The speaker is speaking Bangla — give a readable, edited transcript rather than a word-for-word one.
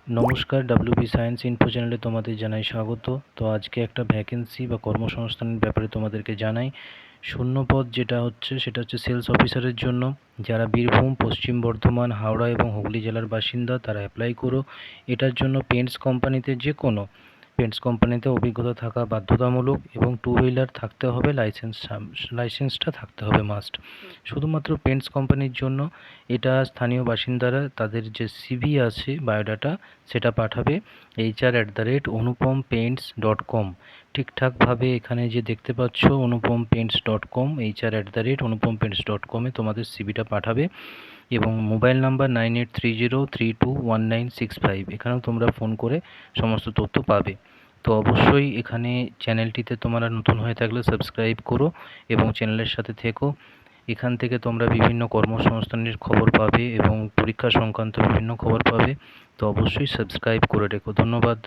নমস্কার, ডাব্লিউবি সায়েন্স ইনফো চ্যানেলে তোমাদের জানাই স্বাগত। তো আজকে একটা ভ্যাকেন্সি বা কর্মসংস্থানের ব্যাপারে তোমাদেরকে জানাই। শূন্য পদ যেটা হচ্ছে সেটা হচ্ছে সেলস অফিসারের জন্য। যারা বীরভূম, পশ্চিম বর্ধমান, হাওড়া এবং হুগলি জেলার বাসিন্দা তারা অ্যাপ্লাই করো। এটার জন্য পেন্টস কোম্পানিতে যে কোনো পেন্টস কোম্পানিতে অভিজ্ঞতা থাকা বাধ্যতামূলক এবং টু হুইলার থাকতে হবে, লাইসেন্সটা থাকতে হবে মাস্ট। শুধুমাত্র পেন্টস কোম্পানির জন্য। এটা স্থানীয় বাসিন্দারা তাদের যে সিভি আছে, বায়োডাটা, সেটা পাঠাবে hr@অনুপমপেন্টস.com। ঠিকঠাকভাবে এখানে যে দেখতে পাচ্ছ অনুপমপেন্টস.com, hr@অনুপমপেন্টস.com-এ তোমাদের সিভিটা পাঠাবে এবং মোবাইল নাম্বার 9830321965, এখানেও তোমরা ফোন করে সমস্ত তথ্য পাবে। তো অবশ্যই এখানে চ্যানেলটিতে তোমরা নতুন হয়ে থাকলে সাবস্ক্রাইব করো এবং চ্যানেলের সাথে থেকো। এখান থেকে তোমরা বিভিন্ন কর্মসংস্থানের খবর পাবে এবং পরীক্ষা সংক্রান্ত বিভিন্ন খবর পাবে। তো অবশ্যই সাবস্ক্রাইব করে রেখো। ধন্যবাদ।